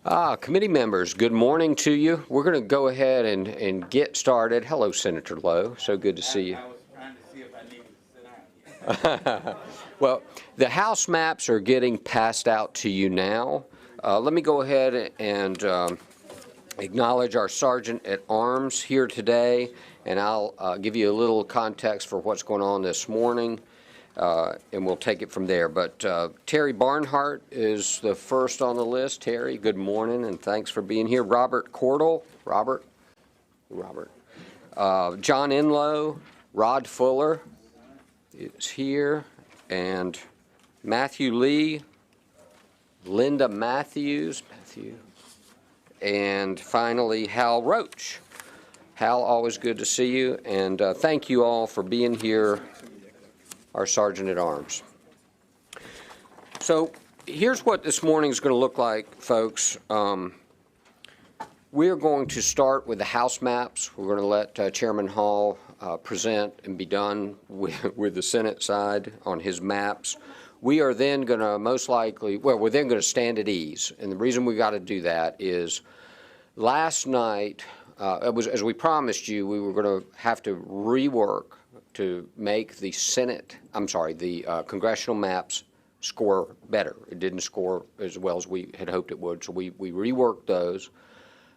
Committee members, good morning to you. We're going to go ahead and get started. Hello, Senator Lowe. So good to see you. I was trying to see if I needed to sit down. Well, the House maps are getting passed out to you now. Let me go ahead and acknowledge our Sergeant at Arms here today, and I'll give you a little context for what's going on this morning. And we'll take it from there. But Terry Barnhart is the first on the list. Terry, good morning, and thanks for being here. Robert Cordell, Robert. John Enlow, Rod Fuller is here, and Matthew Lee, Linda Matthews, and finally Hal Roach. Hal, always good to see you, and thank you all for being here. Our Sergeant at Arms. So here's what this morning is going to look like, folks. We're going to start with the House maps. We're going to let Chairman Hall present and be done with the Senate side on his maps. We are then going to most likely, well, we're then going to stand at ease. And the reason we got to do that is last night, as we promised you, we were going to have to rework to make the Congressional maps score better. It didn't score as well as we had hoped it would, so we reworked those.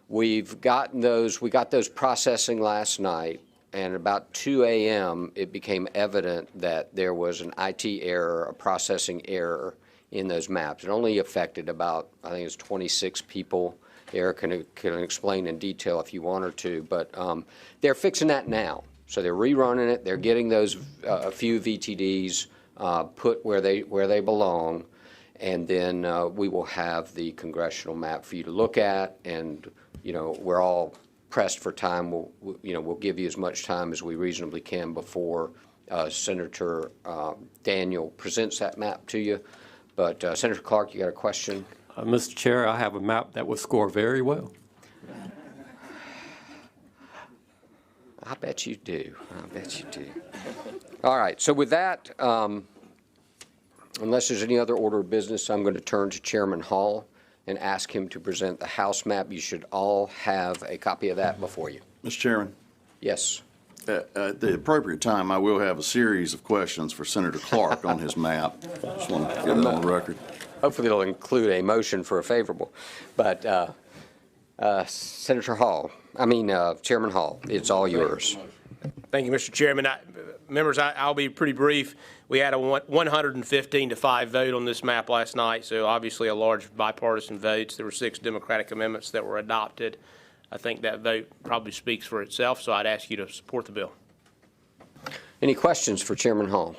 We got those processing last night, and about 2 a.m. it became evident that there was an IT error, a processing error in those maps. It only affected about, I think it's 26 people. Eric can explain in detail if you want her to, but they're fixing that now. So they're rerunning it. They're getting those a few VTDs put where they belong, and then we will have the congressional map for you to look at. And we're all pressed for time. We'll give you as much time as we reasonably can before Senator Daniel presents that map to you. But Senator Clark, you got a question? Mr. Chair, I have a map that will score very well. I bet you do. All right. So with that, unless there's any other order of business, I'm going to turn to Chairman Hall and ask him to present the House map. You should all have a copy of that before you. Mr. Chairman. Yes. At the appropriate time, I will have a series of questions for Senator Clark on his map. Just want to get that on the record. Hopefully it'll include a motion for a favorable. But Senator Hall, Chairman Hall, it's all yours. Thank you, Mr. Chairman. Members, I'll be pretty brief. We had a 115-5 vote on this map last night, so obviously a large bipartisan vote. There were 6 Democratic amendments that were adopted. I think that vote probably speaks for itself, so I'd ask you to support the bill. Any questions for Chairman Hall?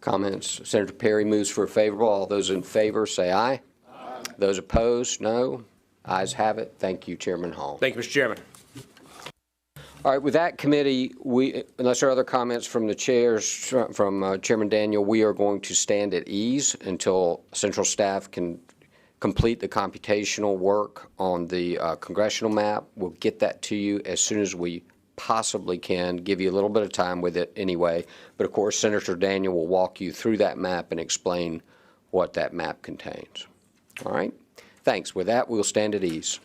Comments? Senator Perry moves for a favorable. All those in favor say aye. Aye. Those opposed, no. Ayes have it. Thank you, Chairman Hall. Thank you, Mr. Chairman. All right, with that committee, unless there are other comments from the chairs, from Chairman Daniel, we are going to stand at ease until Central staff can complete the computational work on the congressional map. We'll get that to you as soon as we possibly can, give you a little bit of time with it anyway. But of course, Senator Daniel will walk you through that map and explain what that map contains. All right, thanks. With that, we'll stand at ease.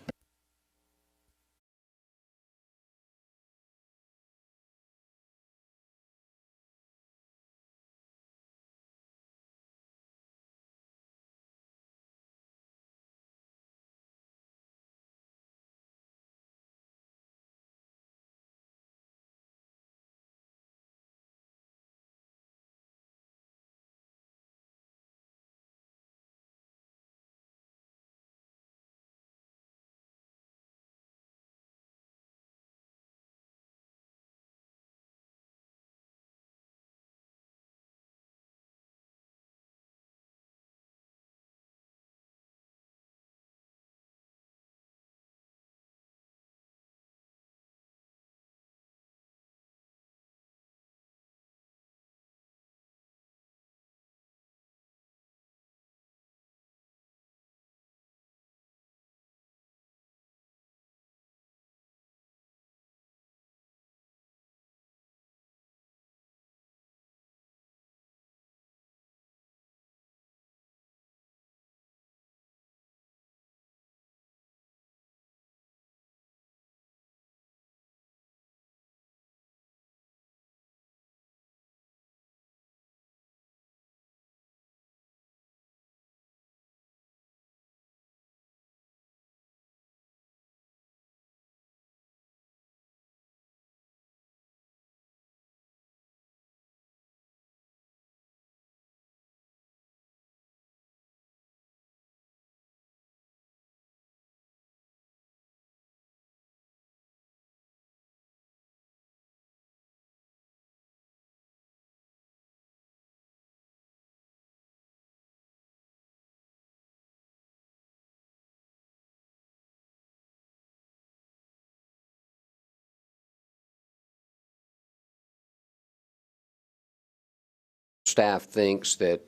staff thinks that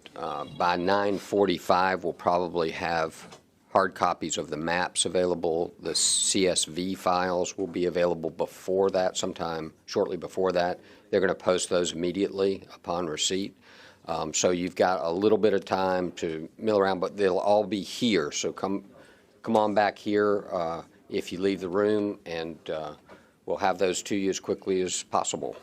by 9:45 we'll probably have hard copies of the maps available. The CSV files will be available before that, sometime shortly before that. They're going to post those immediately upon receipt. So you've got a little bit of time to mill around, but they'll all be here. So come on back here if you leave the room, and we'll have those to you as quickly as possible.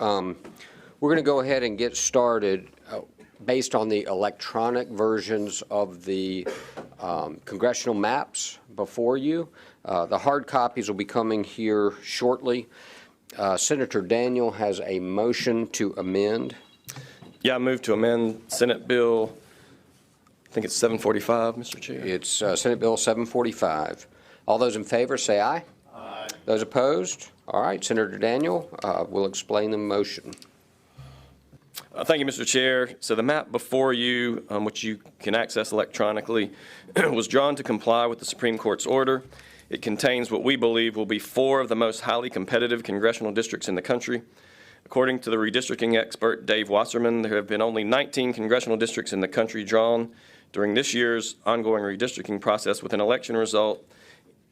We're going to go ahead and get started based on the electronic versions of the congressional maps before you. The hard copies will be coming here shortly. Senator Daniel has a motion to amend. Yeah, I move to amend Senate Bill, I think it's 745, Mr. Chair. It's Senate Bill 745. All those in favor say aye. Aye. Those opposed? All right, Senator Daniel will explain the motion. Thank you, Mr. Chair. So the map before you, which you can access electronically, was drawn to comply with the Supreme Court's order. It contains what we believe will be 4 of the most highly competitive congressional districts in the country. According to the redistricting expert Dave Wasserman, there have been only 19 congressional districts in the country drawn during this year's ongoing redistricting process with an election result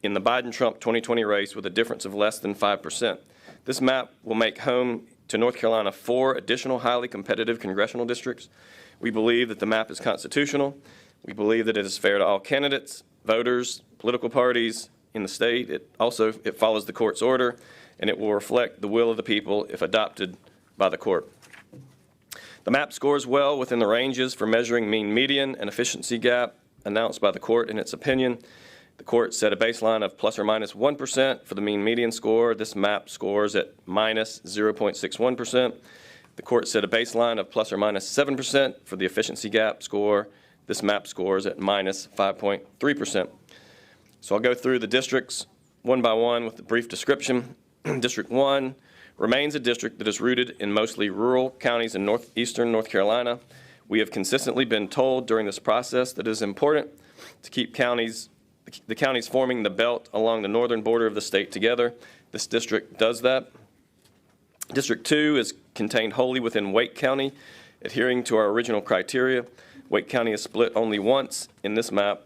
in the Biden-Trump 2020 race with a difference of less than 5%. This map will make home to North Carolina 4 additional highly competitive congressional districts. We believe that the map is constitutional. We believe that it is fair to all candidates, voters, political parties in the state. It follows the court's order, and it will reflect the will of the people if adopted by the court. The map scores well within the ranges for measuring mean median and efficiency gap announced by the court in its opinion. The court set a baseline of plus or minus 1% for the mean median score. This map scores at minus 0.61%. The court set a baseline of plus or minus 7% for the efficiency gap score. This map scores at minus 5.3%. So I'll go through the districts one by one with a brief description. District 1 remains a district that is rooted in mostly rural counties in northeastern North Carolina. We have consistently been told during this process that it is important to keep the counties forming the belt along the northern border of the state together. This district does that. District 2 is contained wholly within Wake County, adhering to our original criteria. Wake County is split only once in this map.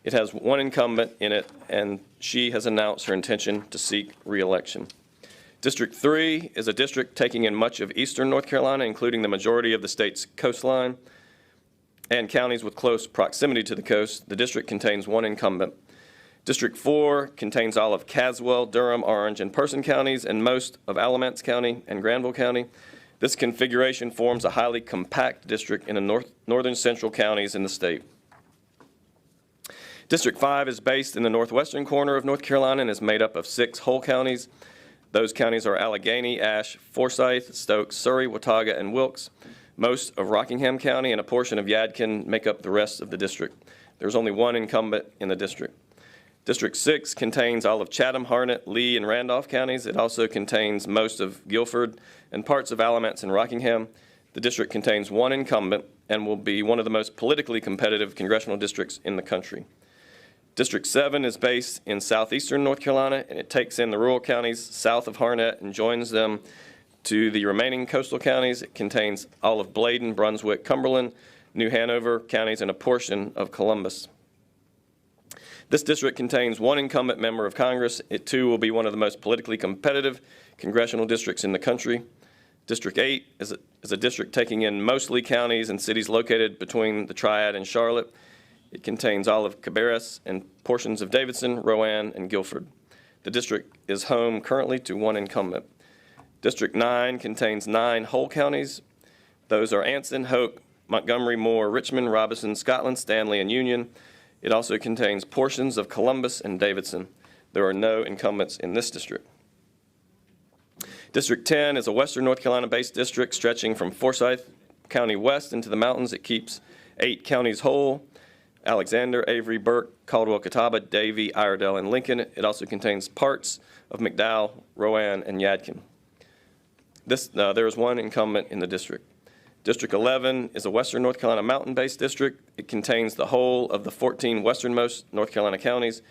It has one incumbent in it, and she has announced her intention to seek re-election. District 3 is a district taking in much of eastern North Carolina, including the majority of the state's coastline and counties with close proximity to the coast. The district contains one incumbent. District 4 contains all of Caswell, Durham, Orange, and Person counties, and most of Alamance County and Granville County. This configuration forms a highly compact district in the northern central counties in the state. District 5 is based in the northwestern corner of North Carolina and is made up of 6 whole counties. Those counties are Allegheny, Ashe, Forsyth, Stokes, Surrey, Watauga, and Wilkes. Most of Rockingham County and a portion of Yadkin make up the rest of the district. There's only one incumbent in the district. District 6 contains all of Chatham, Harnett, Lee, and Randolph counties. It also contains most of Guilford and parts of Alamance and Rockingham. The district contains one incumbent and will be one of the most politically competitive congressional districts in the country. District 7 is based in southeastern North Carolina, and it takes in the rural counties south of Harnett and joins them to the remaining coastal counties. It contains all of Bladen, Brunswick, Cumberland, New Hanover counties, and a portion of Columbus. This district contains one incumbent member of Congress. It, too, will be one of the most politically competitive congressional districts in the country. District 8 is a district taking in mostly counties and cities located between the Triad and Charlotte. It contains all of Cabarrus and portions of Davidson, Rowan, and Guilford. The district is home currently to one incumbent. District 9 contains 9 whole counties. Those are Anson, Hoke, Montgomery, Moore, Richmond, Robinson, Scotland, Stanley, and Union. It also contains portions of Columbus and Davidson. There are no incumbents in this district. District 10 is a western North Carolina-based district stretching from Forsyth County west into the mountains. It keeps 8 counties whole: Alexander, Avery, Burke, Caldwell, Catawba, Davie, Iredell, and Lincoln. It also contains parts of McDowell, Rowan, and Yadkin. There is one incumbent in the district. District 11 is a western North Carolina mountain-based district. It contains the whole of the 14 westernmost North Carolina counties.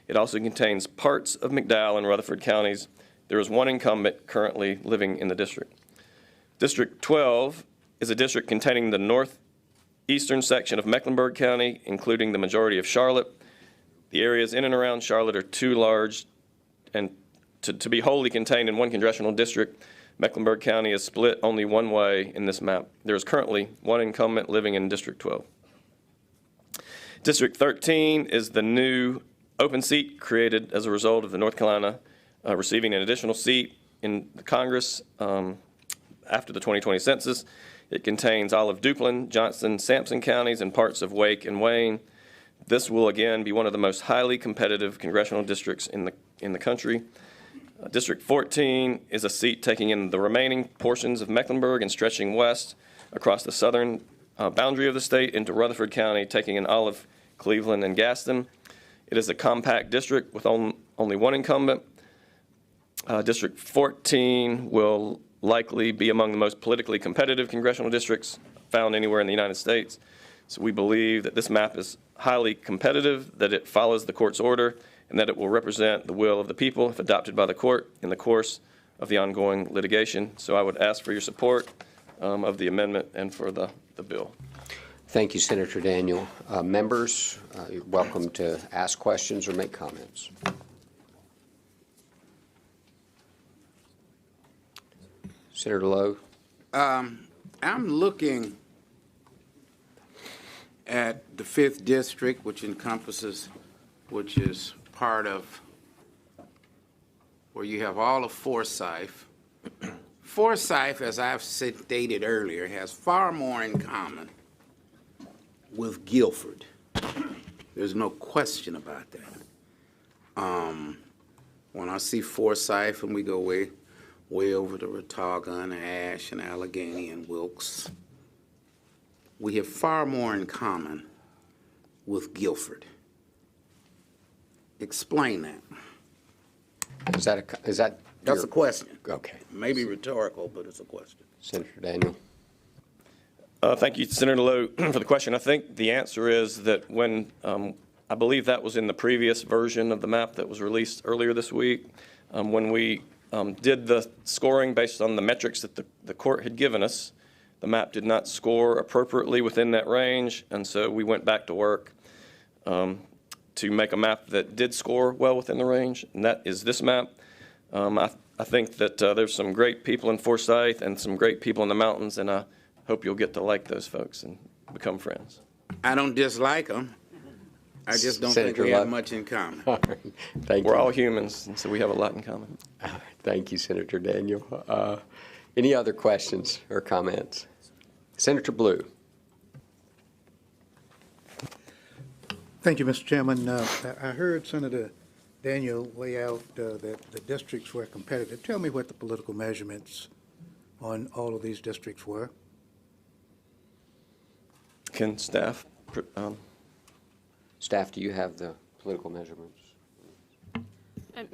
It also contains parts of McDowell and Rutherford counties. There is one incumbent currently living in the district. District 12 is a district containing the northeastern section of Mecklenburg County, including the majority of Charlotte. The areas in and around Charlotte are too large and to be wholly contained in one congressional district. Mecklenburg County is split only one way in this map. There is currently one incumbent living in District 12. District 13 is the new open seat created as a result of the North Carolina receiving an additional seat in the Congress after the 2020 census. It contains all of Duplin, Johnson, Sampson counties, and parts of Wake and Wayne. This will again be one of the most highly competitive congressional districts in the country. District 14 is a seat taking in the remaining portions of Mecklenburg and stretching west across the southern boundary of the state into Rutherford County, taking in all of Cleveland and Gaston. It is a compact district with only one incumbent. District 14 will likely be among the most politically competitive congressional districts found anywhere in the United States. So we believe that this map is highly competitive, that it follows the court's order, and that it will represent the will of the people if adopted by the court in the course of the ongoing litigation. So I would ask for your support of the amendment and for the bill. Thank you, Senator Daniel. Members, you're welcome to ask questions or make comments. Senator Lowe. I'm looking at the 5th District, which is part of where you have all of Forsyth. Forsyth, as I've stated earlier, has far more in common with Guilford. There's no question about that. When I see Forsyth and we go way over to Watauga and Ash and Allegheny and Wilkes, we have far more in common with Guilford. Explain that. That's a question. Okay. Maybe rhetorical, but it's a question. Senator Daniel. Thank you, Senator Lowe, for the question. I think the answer is that when, I believe that was in the previous version of the map that was released earlier this week, when we did the scoring based on the metrics that the court had given us, the map did not score appropriately within that range, and so we went back to work to make a map that did score well within the range, and that is this map. I think that there's some great people in Forsyth and some great people in the mountains, and I hope you'll get to like those folks and become friends. I don't dislike them. I just don't Senator think we have Love. much in common. All right. Thank We're you. all humans, and so we have a lot in common. Thank you, Senator Daniel. Any other questions or comments? Senator Blue. Thank you, Mr. Chairman. I heard Senator Daniel lay out that the districts were competitive. Tell me what the political measurements on all of these districts were. Can staff, Staff, do you have the political measurements?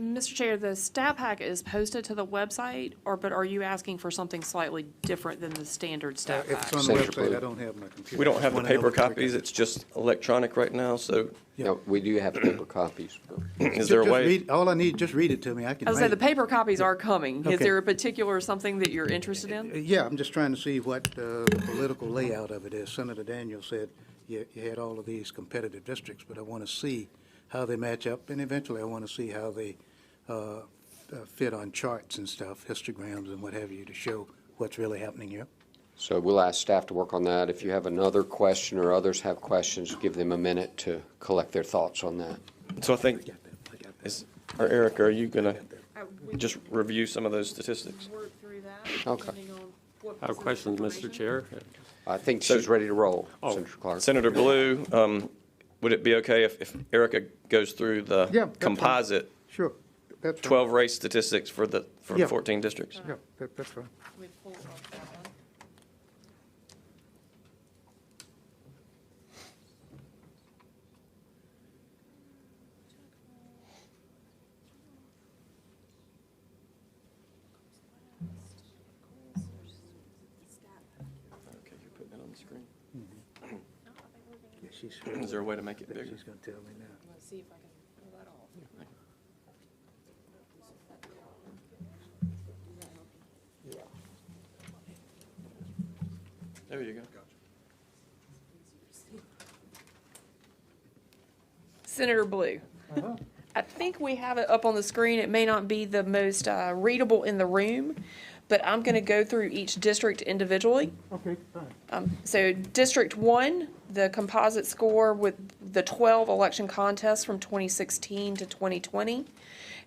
Mr. Chair, the stat pack is posted to the website, but are you asking for something slightly different than the standard stat If pack? it's on the Senator website, Blue. I don't have my computer. we don't have the Wanna know paper what to look copies, at. it's just electronic right now, so No, we do have paper copies. is there a Just way? read- All I need, just read it to me. I can I was say read the it. paper copies are coming. Is Okay. there a particular something that you're interested in? Yeah, I'm just trying to see what the political layout of it is. Senator Daniel said you had all of these competitive districts, but I want to see how they match up, and eventually I want to see how they fit on charts and stuff, histograms and what have you, to show what's really happening here. So we'll ask staff to work on that. If you have another question or others have questions, give them a minute to collect their thoughts on that. So I think, I got that. or Eric, are you going to just review some of those statistics? Work through that. Okay. depending on what I have a question, Mr. Chair. I think she's ready to roll, Oh. Senator Clark. Senator Blue, would it be okay if Erica goes through Yeah, the that's fine. composite Sure, that's fine. 12 race statistics for Yeah. 14 districts? Yeah, that's fine. Let me pull up that one. Okay, you're putting it on the screen. Yeah, she's Is there a way to make it bigger? She's going to tell me now. Let's see if I can pull that off. There you go. Senator Blue. I think we have it up on the screen. It may not be the most readable in the room, but I'm going to go through each district individually. Okay, fine. So District 1, the composite score with the 12 election contests from 2016 to 2020.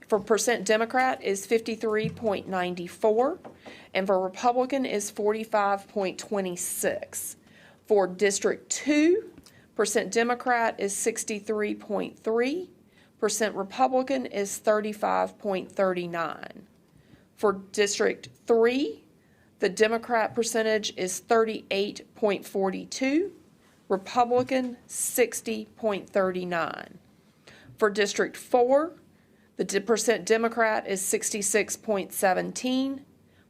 for percent Democrat is 53.94, and for Republican is 45.26. For District 2, percent Democrat is 63.3, percent Republican is 35.39. For District 3, the Democrat percentage is 38.42, Republican 60.39. For District 4, the percent Democrat is 66.17,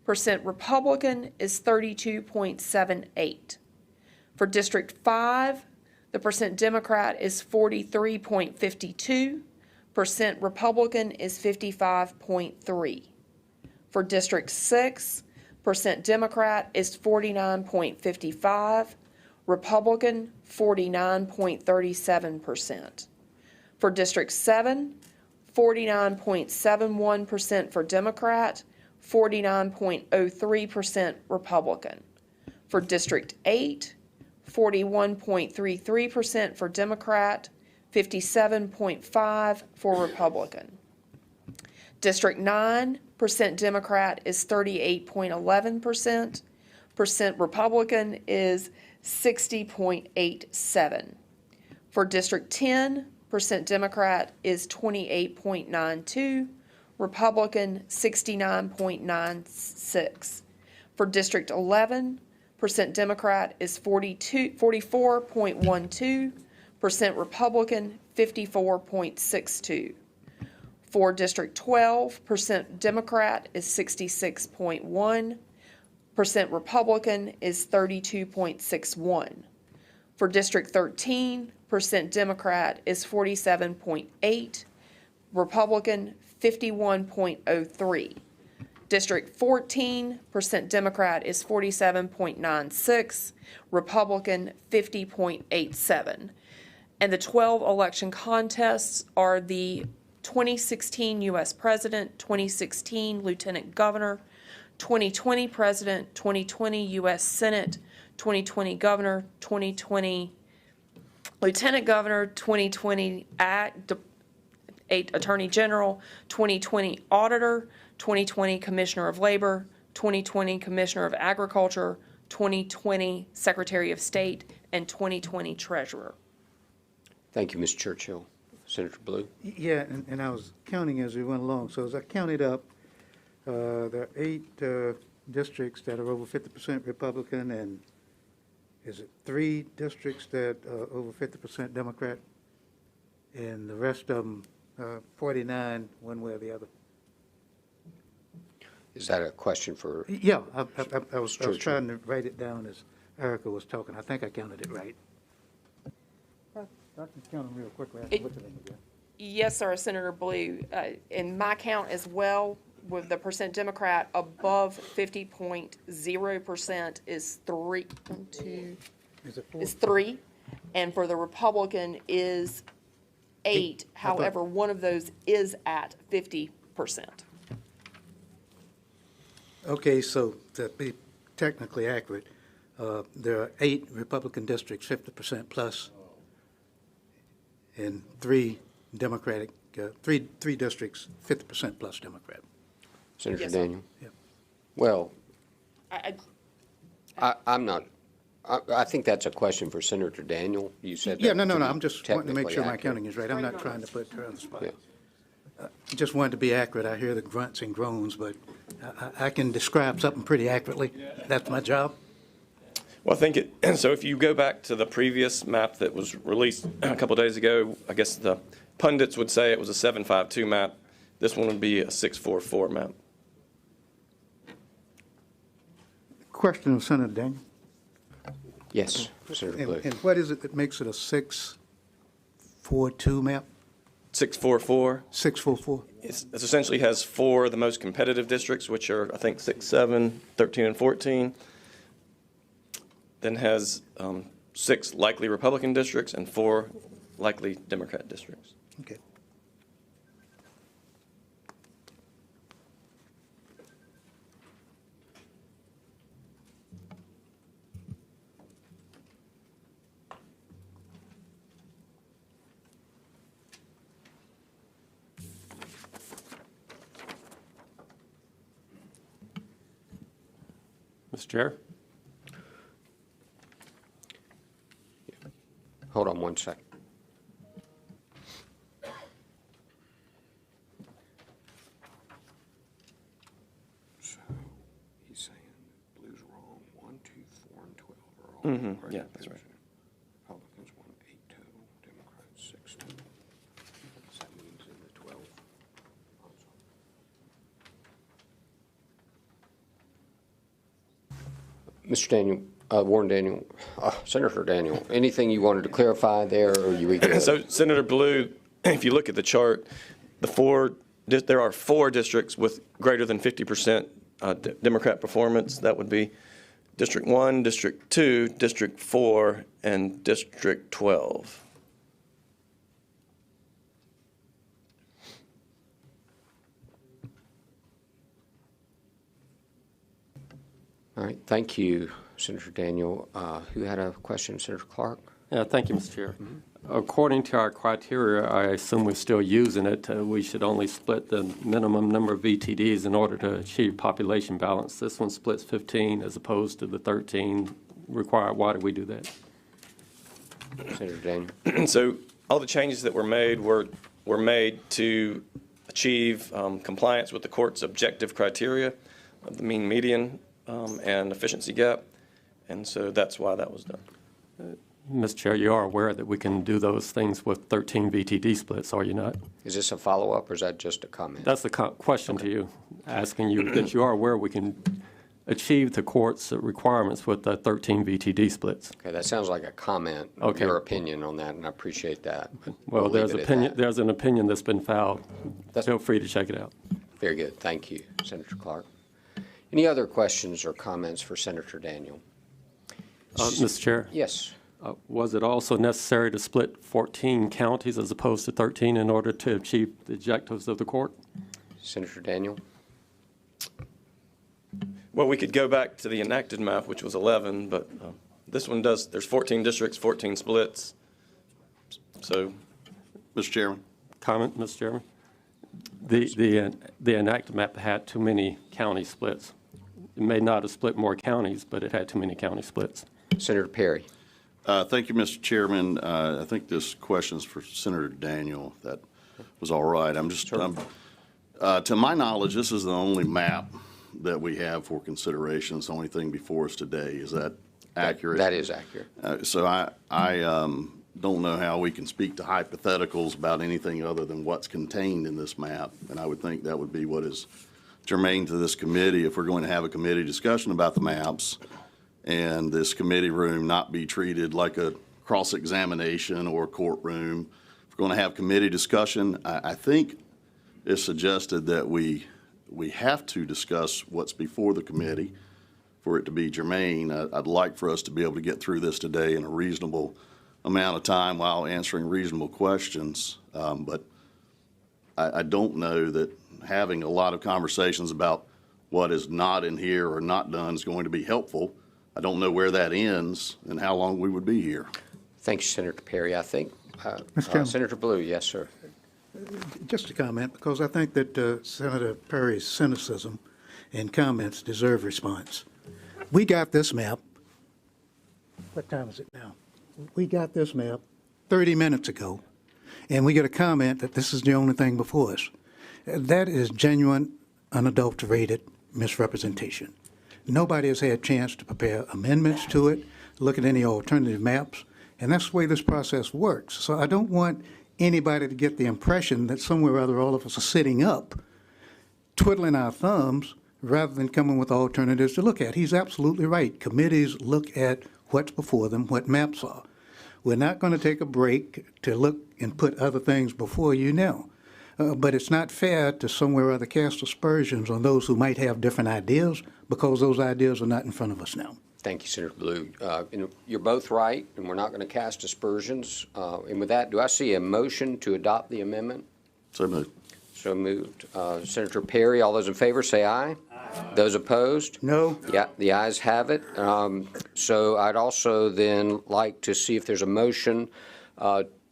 percent Republican is 32.78. For District 5, the percent Democrat is 43.52, percent Republican is 55.3. For District 6, percent Democrat is 49.55, Republican 49.37%. For District 7, 49.71% for Democrat, 49.03% Republican. For District 8, 41.33% for Democrat, 57.5% for Republican. District 9, percent Democrat is 38.11%, percent Republican is 60.87. For District 10, percent Democrat is 28.92, Republican 69.96. For District 11, percent Democrat is 44.12, percent Republican 54.62. For District 12, percent Democrat is 66.1, percent Republican is 32.61. For District 13, percent Democrat is 47.8, Republican 51.03. District 14, percent Democrat is 47.96, Republican 50.87. And the 12 election contests are the 2016 U.S. President, 2016 Lieutenant Governor, 2020 President, 2020 U.S. Senate, 2020 Governor, 2020 Lieutenant Governor, 2020 Attorney General, 2020 Auditor, 2020 Commissioner of Labor, 2020 Commissioner of Agriculture, 2020 Secretary of State, and 2020 Treasurer. Thank you, Ms. Churchill. Senator Blue? Yeah, and I was counting as we went along. So as I counted up, there are 8 districts that are over 50% Republican, and is it 3 districts that are over 50% Democrat? And the rest of them, 49, one way or the other. Is that a question for? Yeah, I was Churchill. trying to write it down as Erica was talking. I think I counted it right. I can count them real quickly. I have to look at them again. Yes, sir, Senator Blue. In my count as well, with the percent Democrat above 50.0% is 3, 1, 2, Is it 4? is 3, and for the Republican is 8. However, one of those is at 50%. Okay, so to be technically accurate, there are 8 Republican districts, 50% plus, and 3 Democratic, 3 districts, 50% plus Democrat. Senator Yes, sir. Daniel? Yep. Well, I- I'm not, I think that's a question for Senator Daniel. You said that. Yeah, no, to be I'm just wanting to make technically sure my accurate. counting is right. I'm not trying to put her on the spot. Yeah. Just wanted to be accurate. I hear the grunts and groans, but I can describe something pretty accurately. That's my job. Well, I think so if you go back to the previous map that was released a couple days ago, I guess the pundits would say it was a 752 map. This one would be a 644 map. Question of Senator Daniel. Yes, Senator Blue. And what is it that makes it a 642 map? 644. 644? It essentially has 4 of the most competitive districts, which are, I think, 6, 7, 13, and 14. Then has 6 likely Republican districts and 4 likely Democrat districts. Okay. Mr. Chair? Hold on one second. So he's saying blue's wrong. 1, 2, 4, and 12 are all. Mhm, yeah, that's right. Republicans won 8 total, Democrats 6 total. That means in the 12. I'm sorry. Mr. Daniel, Warren Daniel, Senator Daniel, anything you wanted to clarify there, or you we good? So Senator Blue, if you look at the chart, there are 4 districts with greater than 50% Democrat performance. That would be District 1, District 2, District 4, and District 12. All right, thank you, Senator Daniel. Who had a question, Senator Clark? Yeah, thank you, Mr. Chair. According to our criteria, I assume we're still using it. We should only split the minimum number of VTDs in order to achieve population balance. This one splits 15 as opposed to the 13 required. Why do we do that? Senator Daniel. So all the changes that were made were made to achieve compliance with the court's objective criteria of the mean median and efficiency gap. And so that's why that was done. Mr. Chair, you are aware that we can do those things with 13 VTD splits, are you not? Is this a follow-up, or is that just a comment? That's the question to you, asking you that you are aware we can achieve the court's requirements with the 13 VTD splits. Okay, that sounds like a comment, Okay. your opinion on that, and I appreciate that. Well, We'll there's leave it at that. there's an opinion that's been filed. Feel free to check it out. Very good, thank you, Senator Clark. Any other questions or comments for Senator Daniel? Mr. Chair? Yes. Was it also necessary to split 14 counties as opposed to 13 in order to achieve the objectives of the court? Senator Daniel? Well, we could go back to the enacted map, which was 11, but this one does, there's 14 districts, 14 splits. So, Mr. Chairman? Comment, Mr. Chairman? The enacted map had too many county splits. It may not have split more counties, but it had too many county splits. Senator Perry? Thank you, Mr. Chairman. I think this question is for Senator Daniel, if that was all right. To my knowledge, this is the only map that we have for consideration. It's the only thing before us today. Is that accurate? That is accurate. So I don't know how we can speak to hypotheticals about anything other than what's contained in this map, and I would think that would be what is germane to this committee if we're going to have a committee discussion about the maps, and this committee room not be treated like a cross-examination or a courtroom. If we're going to have committee discussion, I think it's suggested that we have to discuss what's before the committee for it to be germane. I'd like for us to be able to get through this today in a reasonable amount of time while answering reasonable questions. But I don't know that having a lot of conversations about what is not in here or not done is going to be helpful. I don't know where that ends and how long we would be here. Thanks, Senator Perry. I think, Senator Blue, yes, sir. Just a comment, because I think that Senator Perry's cynicism and comments deserve response. We got this map. What time is it now? We got this map 30 minutes ago, and we get a comment that this is the only thing before us. That is genuine, unadulterated misrepresentation. Nobody has had a chance to prepare amendments to it, look at any alternative maps, and that's the way this process works. So I don't want anybody to get the impression that somewhere or other all of us are sitting up, twiddling our thumbs, rather than coming with alternatives to look at. He's absolutely right. Committees look at what's before them, what maps are. We're not going to take a break to look and put other things before you now. But it's not fair to somewhere or other cast aspersions on those who might have different ideas, because those ideas are not in front of us now. Thank you, Senator Blue. You're both right, and we're not going to cast aspersions. And with that, do I see a motion to adopt the amendment? So moved. So moved. Senator Perry, all those in favor, say aye. Aye. Those opposed? No. Yeah, the ayes have it. So I'd also then like to see if there's a motion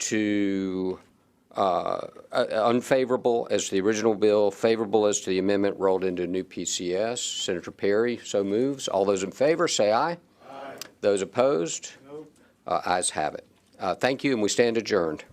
to unfavorable as to the original bill, favorable as to the amendment rolled into a new PCS. Senator Perry so moves. All those in favor, say aye. Aye. Those opposed? No. Ayes have it. Thank you, and we stand adjourned.